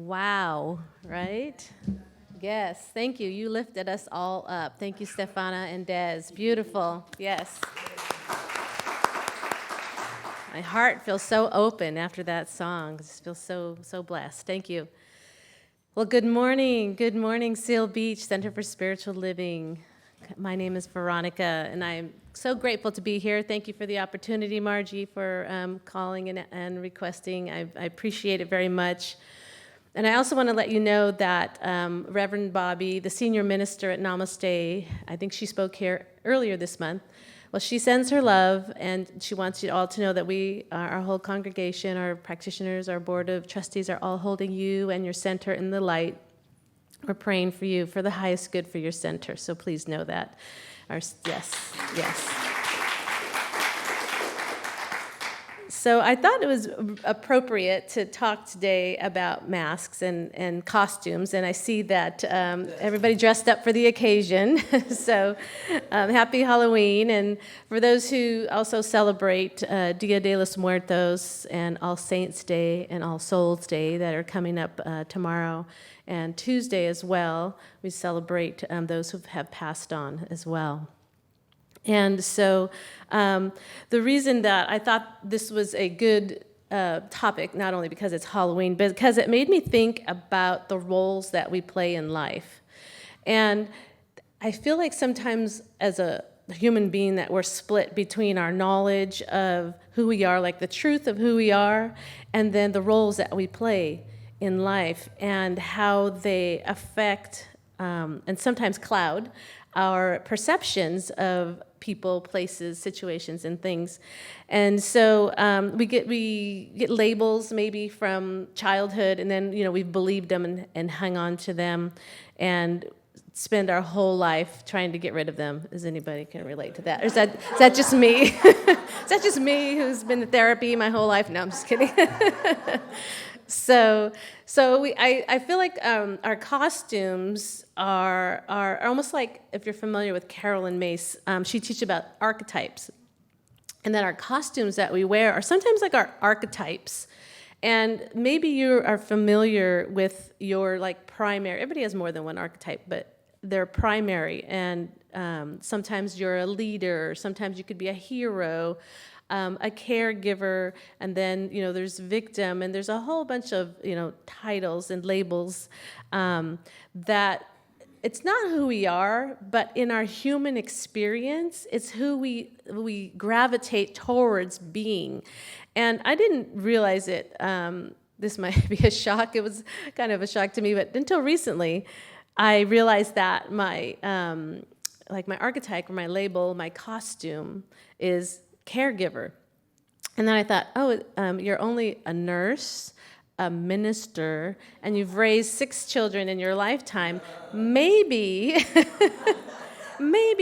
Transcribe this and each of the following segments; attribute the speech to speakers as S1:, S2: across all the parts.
S1: Wow, right? Yes, thank you. You lifted us all up. Thank you, Stefana and Des. Beautiful. Yes. My heart feels so open after that song. I just feel so blessed. Thank you. Well, good morning. Good morning, Seal Beach Center for Spiritual Living. My name is Veronica, and I'm so grateful to be here. Thank you for the opportunity, Margie, for calling and requesting. I appreciate it very much. And I also want to let you know that Reverend Bobby, the senior minister at Namaste, I think she spoke here earlier this month. Well, she sends her love, and she wants you all to know that we, our whole congregation, our practitioners, our board of trustees are all holding you and your center in the light. We're praying for you for the highest good for your center, so please know that. Yes. So I thought it was appropriate to talk today about masks and costumes, and I see that everybody dressed up for the occasion. So happy Halloween, and for those who also celebrate Dia de los Muertos and All Saints Day and All Souls Day that are coming up tomorrow and Tuesday as well, we celebrate those who have passed on as well. And so the reason that I thought this was a good topic, not only because it's Halloween, but because it made me think about the roles that we play in life. And I feel like sometimes as a human being that we're split between our knowledge of who we are, like the truth of who we are, and then the roles that we play in life and how they affect and sometimes cloud our perceptions of people, places, situations, and things. And so we get labels maybe from childhood, and then we've believed them and hung on to them and spend our whole life trying to get rid of them. Does anybody can relate to that? Or is that just me? Is that just me who's been in therapy my whole life? No, I'm just kidding. So I feel like our costumes are almost like, if you're familiar with Carolyn Mace, she teaches about archetypes, and that our costumes that we wear are sometimes like our archetypes. And maybe you are familiar with your primary. Everybody has more than one archetype, but they're primary. And sometimes you're a leader. Sometimes you could be a hero. A caregiver, and then there's victim, and there's a whole bunch of titles and labels that it's not who we are, but in our human experience, it's who we gravitate towards being. And I didn't realize it. This might be a shock. It was kind of a shock to me, but until recently, I realized that my archetype or my label, my costume is caregiver. And then I thought, you're only a nurse, a minister, and you've raised 6 children in your lifetime. Maybe,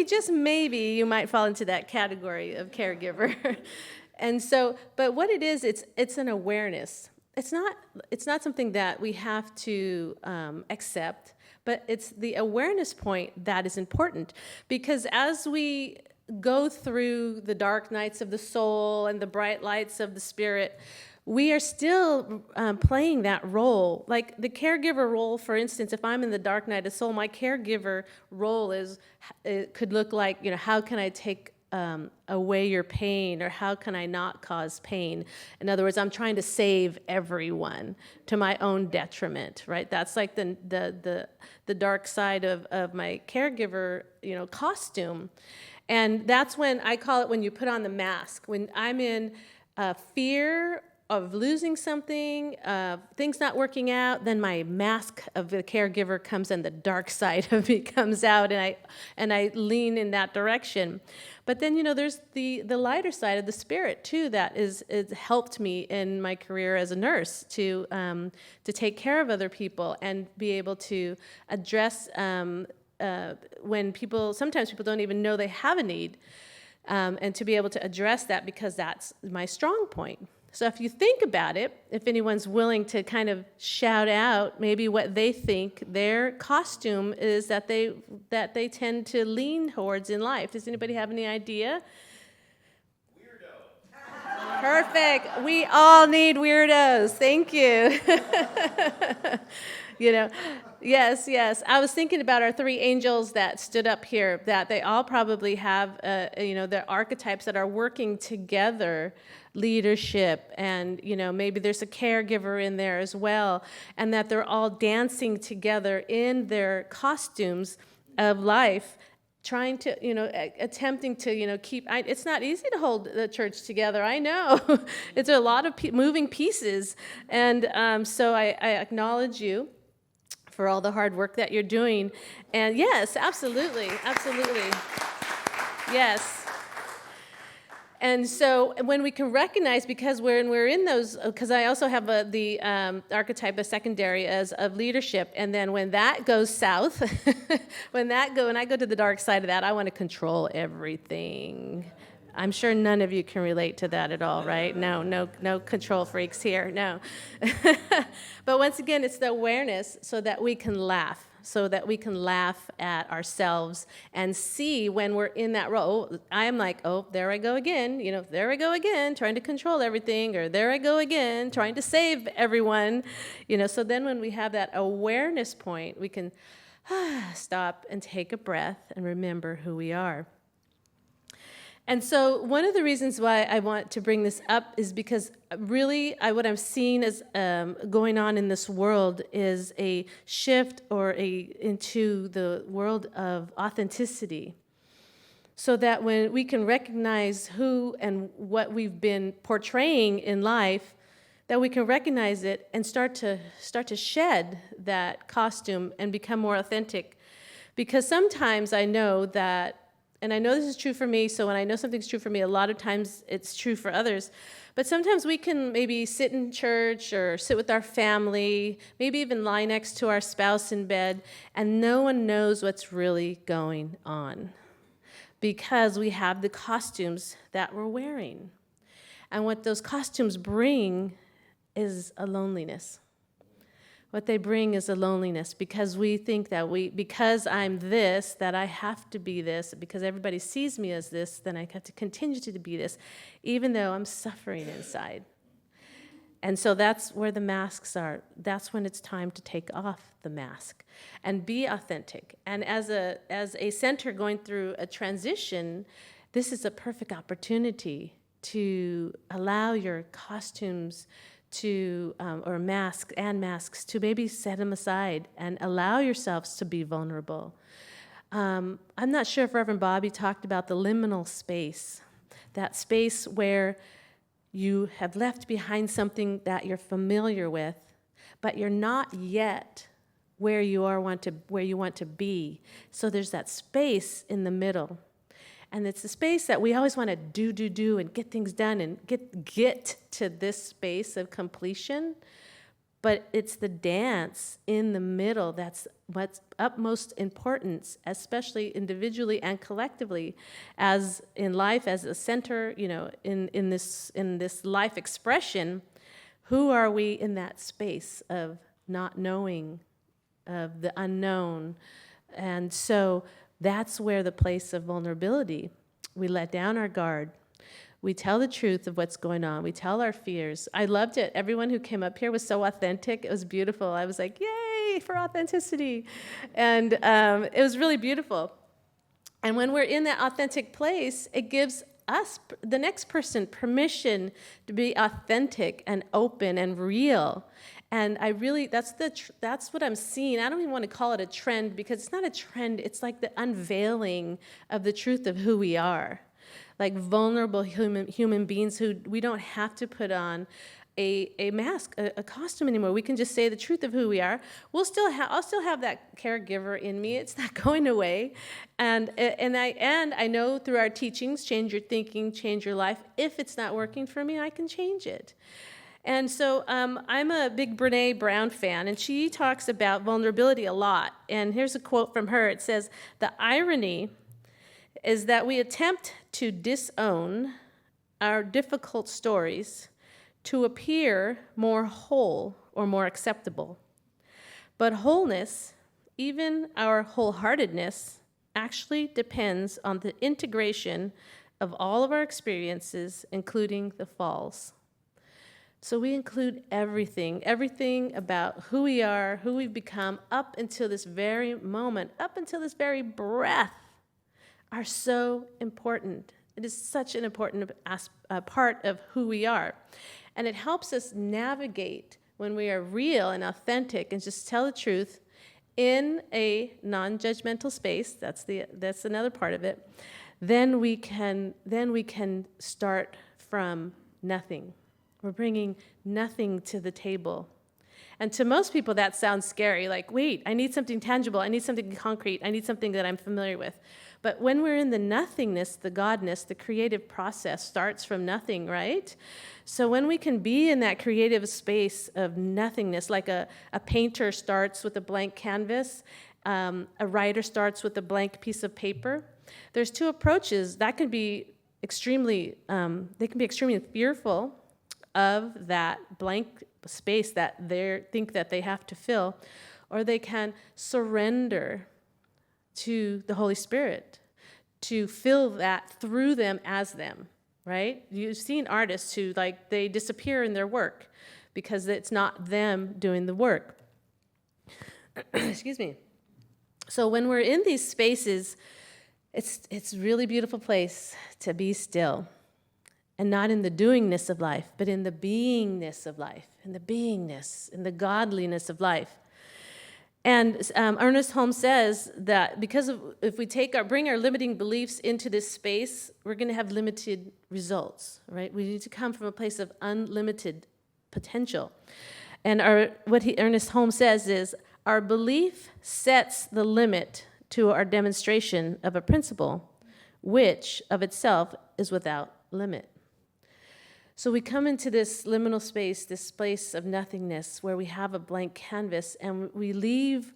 S1: just maybe, you might fall into that category of caregiver. And so, but what it is, it's an awareness. It's not something that we have to accept, but it's the awareness point that is important, because as we go through the dark nights of the soul and the bright lights of the spirit, we are still playing that role. Like the caregiver role, for instance, if I'm in the dark night of soul, my caregiver role could look like, how can I take away your pain, or how can I not cause pain? In other words, I'm trying to save everyone to my own detriment, right? That's like the dark side of my caregiver, costume. And that's when I call it when you put on the mask. When I'm in fear of losing something, things not working out, then my mask of the caregiver comes and the dark side of me comes out, and I lean in that direction. But then there's the lighter side of the spirit too that is helped me in my career as a nurse to take care of other people and be able to address when sometimes people don't even know they have a need, and to be able to address that, because that's my strong point. So if you think about it, if anyone's willing to kind of shout out maybe what they think their costume is that they tend to lean towards in life. Does anybody have any idea?
S2: Weirdo.
S1: Perfect. We all need weirdos. Thank you. You know, yes, yes. I was thinking about our three angels that stood up here, that they all probably have, their archetypes that are working together, leadership, and, maybe there's a caregiver in there as well, and that they're all dancing together in their costumes of life, trying to, attempting to, keep, it's not easy to hold the church together, I know. It's a lot of moving pieces, and so I acknowledge you for all the hard work that you're doing. And yes, absolutely, absolutely. Yes. And so when we can recognize, because we're in those, because I also have the archetype of secondary as of leadership, and then when that goes south, when I go to the dark side of that, I want to control everything. I'm sure none of you can relate to that at all, right? No control freaks here, no. But once again, it's the awareness so that we can laugh, at ourselves and see when we're in that role. I'm like, oh, there I go again, there I go again, trying to control everything, or there I go again, trying to save everyone, So then when we have that awareness point, we can stop and take a breath and remember who we are. And so one of the reasons why I want to bring this up is because really what I'm seeing is going on in this world is a shift into the world of authenticity, so that when we can recognize who and what we've been portraying in life, that we can recognize it and start to shed that costume and become more authentic. Because sometimes I know that, and I know this is true for me, so when I know something's true for me, a lot of times it's true for others. But sometimes we can maybe sit in church or sit with our family, maybe even lie next to our spouse in bed, and no one knows what's really going on because we have the costumes that we're wearing. And what those costumes bring is a loneliness. What they bring is a loneliness, because we think that because I'm this, that I have to be this, because everybody sees me as this, then I have to continue to be this, even though I'm suffering inside. And so that's where the masks are. That's when it's time to take off the mask and be authentic. And as a center going through a transition, this is a perfect opportunity to allow your costumes or masks to maybe set them aside and allow yourselves to be vulnerable. I'm not sure if Reverend Bobby talked about the liminal space, that space where you have left behind something that you're familiar with, but you're not yet where you want to be. So there's that space in the middle. And it's a space that we always want to do and get things done and get to this space of completion. But it's the dance in the middle that's what's utmost importance, especially individually and collectively, as in life, as a center, in this life expression. Who are we in that space of not knowing, of the unknown? And so that's where the place of vulnerability. We let down our guard. We tell the truth of what's going on. We tell our fears. I loved it. Everyone who came up here was so authentic. It was beautiful. I was like, yay for authenticity. And it was really beautiful. And when we're in that authentic place, it gives us, the next person, permission to be authentic and open and real. And I really, that's what I'm seeing. I don't even want to call it a trend, because it's not a trend. It's like the unveiling of the truth of who we are. Like vulnerable human beings who we don't have to put on a mask, a costume anymore. We can just say the truth of who we are. I'll still have that caregiver in me. It's not going away. And I know through our teachings, change your thinking, change your life. If it's not working for me, I can change it. And so I'm a big Brene Brown fan, and she talks about vulnerability a lot. And here's a quote from her. It says, "The irony is that we attempt to disown our difficult stories to appear more whole or more acceptable. But wholeness, even our wholeheartedness, actually depends on the integration of all of our experiences, including the falls. So we include everything about who we are, who we've become, up until this very moment, up until this very breath, are so important. It is such an important part of who we are. And it helps us navigate when we are real and authentic and just tell the truth in a non-judgmental space. That's another part of it. Then we can start from nothing. We're bringing nothing to the table. And to most people, that sounds scary. Like, wait, I need something tangible. I need something concrete. I need something that I'm familiar with. But when we're in the nothingness, the godness, the creative process starts from nothing, right? So when we can be in that creative space of nothingness, like a painter starts with a blank canvas, a writer starts with a blank piece of paper, there's two approaches. That can be extremely, they can be extremely fearful of that blank space that they think that they have to fill, or they can surrender to the Holy Spirit to fill that through them as them, right? You've seen artists who, like, they disappear in their work because it's not them doing the work. Excuse me. So when we're in these spaces, it's a really beautiful place to be still. And not in the doingness of life, but in the beingness of life, in the beingness, in the godliness of life. And Ernest Holmes says that because if we bring our limiting beliefs into this space, we're going to have limited results, right? We need to come from a place of unlimited potential. And Ernest Holmes says is, our belief sets the limit to our demonstration of a principle, which of itself is without limit. So we come into this liminal space, this place of nothingness, where we have a blank canvas, and we leave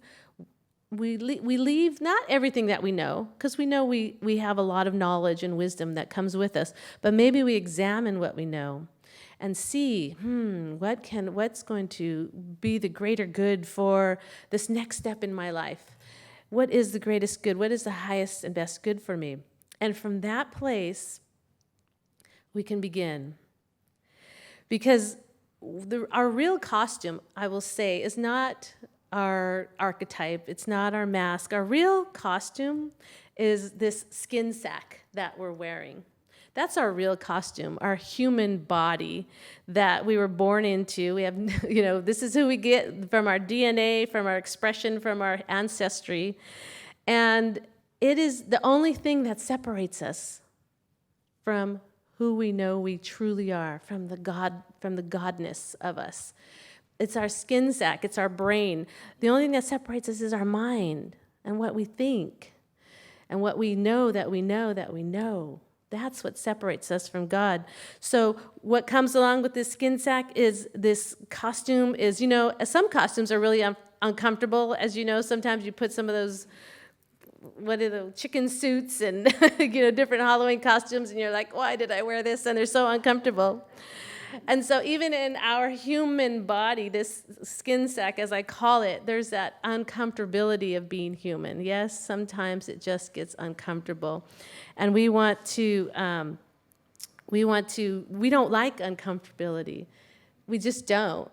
S1: not everything that we know, because we know we have a lot of knowledge and wisdom that comes with us, but maybe we examine what we know and see, what's going to be the greater good for this next step in my life? What is the greatest good? What is the highest and best good for me? And from that place, we can begin. Because our real costume, I will say, is not our archetype. It's not our mask. Our real costume is this skin sack that we're wearing. That's our real costume, our human body that we were born into. We have, this is who we get from our DNA, from our expression, from our ancestry. And it is the only thing that separates us from who we know we truly are, from the godness of us. It's our skin sack, it's our brain. The only thing that separates us is our mind and what we think and what we know that we know that we know. That's what separates us from God. So what comes along with this skin sack is this costume is, some costumes are really uncomfortable. As you know, sometimes you put some of those, what are the chicken suits and different Halloween costumes, and you're like, why did I wear this? And they're so uncomfortable. And so even in our human body, this skin sack, as I call it, there's that uncomfortability of being human. Yes, sometimes it just gets uncomfortable. And we don't like uncomfortability. We just don't.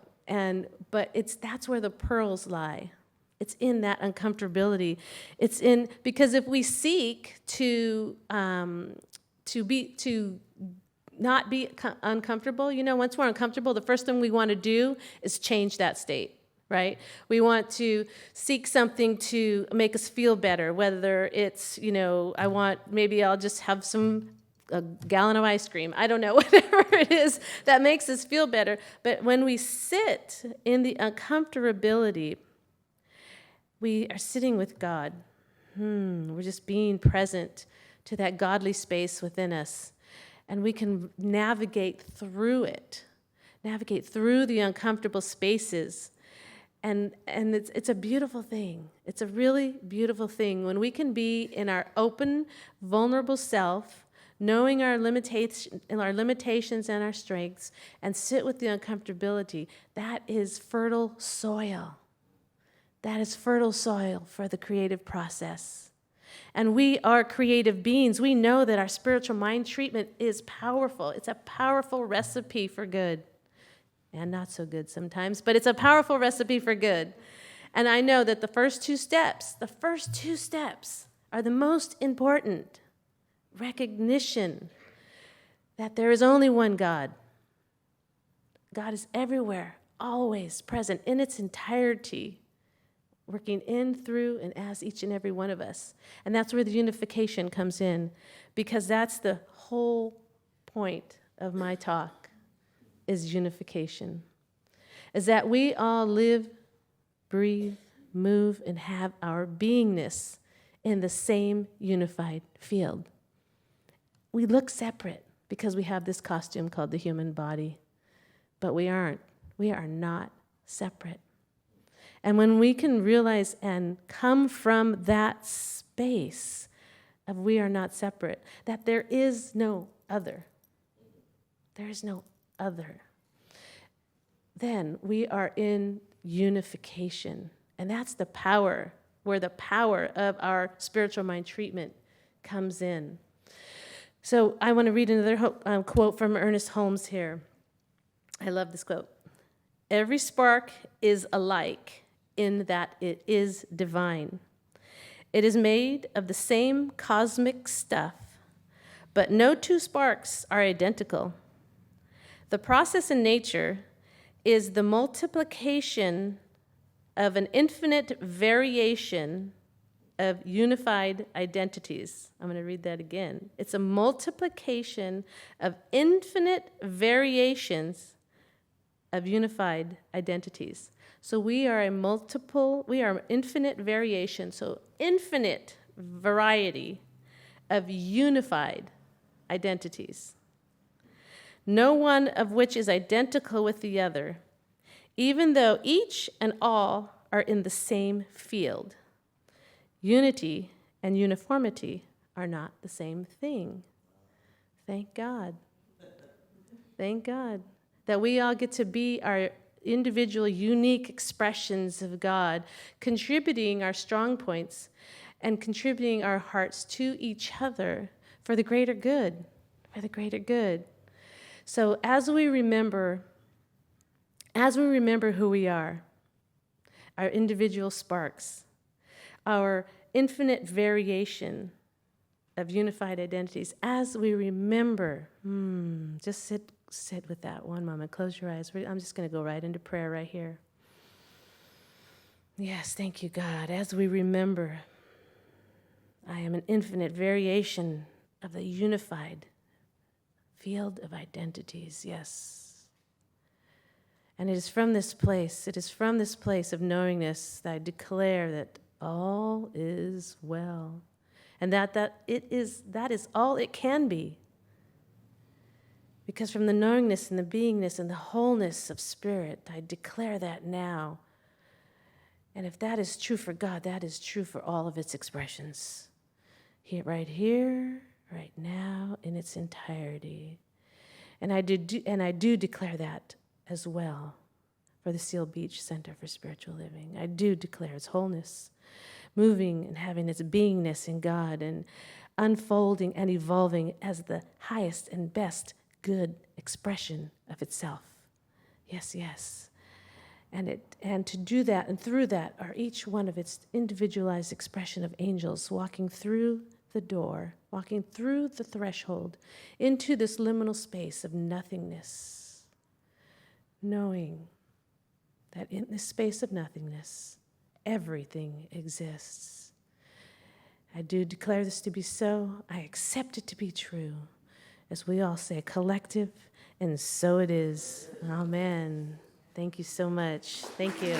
S1: But that's where the pearls lie. It's in that uncomfortability. Because if we seek to not be uncomfortable, once we're uncomfortable, the first thing we want to do is change that state, right? We want to seek something to make us feel better, whether it's, maybe I'll just have a gallon of ice cream. I don't know, whatever it is that makes us feel better. But when we sit in the uncomfortability, we are sitting with God. We're just being present to that godly space within us. And we can navigate through it, navigate through the uncomfortable spaces. And it's a beautiful thing. It's a really beautiful thing when we can be in our open, vulnerable self, knowing our limitations and our strengths, and sit with the uncomfortability. That is fertile soil. That is fertile soil for the creative process. And we are creative beings. We know that our spiritual mind treatment is powerful. It's a powerful recipe for good. And not so good sometimes, but it's a powerful recipe for good. And I know that the first two steps are the most important. Recognition that there is only one God. God is everywhere, always present in its entirety, working in, through, and as each and every one of us. And that's where the unification comes in, because that's the whole point of my talk, is unification. Is that we all live, breathe, move, and have our beingness in the same unified field. We look separate because we have this costume called the human body, but we aren't. We are not separate. And when we can realize and come from that space of we are not separate, that there is no other, there is no other, then we are in unification. And that's the power, where the power of our spiritual mind treatment comes in. So I want to read another quote from Ernest Holmes here. I love this quote. Every spark is alike in that it is divine. It is made of the same cosmic stuff, but no two sparks are identical. The process in nature is the multiplication of an infinite variation of unified identities. I'm going to read that again. It's a multiplication of infinite variations of unified identities. So we are infinite variation, so infinite variety of unified identities, no one of which is identical with the other, even though each and all are in the same field. Unity and uniformity are not the same thing. Thank God. Thank God that we all get to be our individual, unique expressions of God, contributing our strong points and contributing our hearts to each other for the greater good, So as we remember who we are, our individual sparks, our infinite variation of unified identities, as we remember, just sit with that one moment. Close your eyes. I'm just going to go right into prayer right here. Yes, thank you, God. As we remember, I am an infinite variation of the unified field of identities, yes. And it is from this place of knowingness that I declare that all is well, and that is all it can be. Because from the knowingness and the beingness and the wholeness of spirit, I declare that now. And if that is true for God, that is true for all of its expressions. Here, right now, in its entirety. And I do declare that as well for the Seal Beach Center for Spiritual Living. I do declare its wholeness, moving and having its beingness in God and unfolding and evolving as the highest and best good expression of itself. Yes, yes. And to do that and through that are each one of its individualized expression of angels walking through the door, walking through the threshold into this liminal space of nothingness, knowing that in this space of nothingness, everything exists. I do declare this to be so. I accept it to be true. As we all say, collective, and so it is. Amen. Thank you so much. Thank you.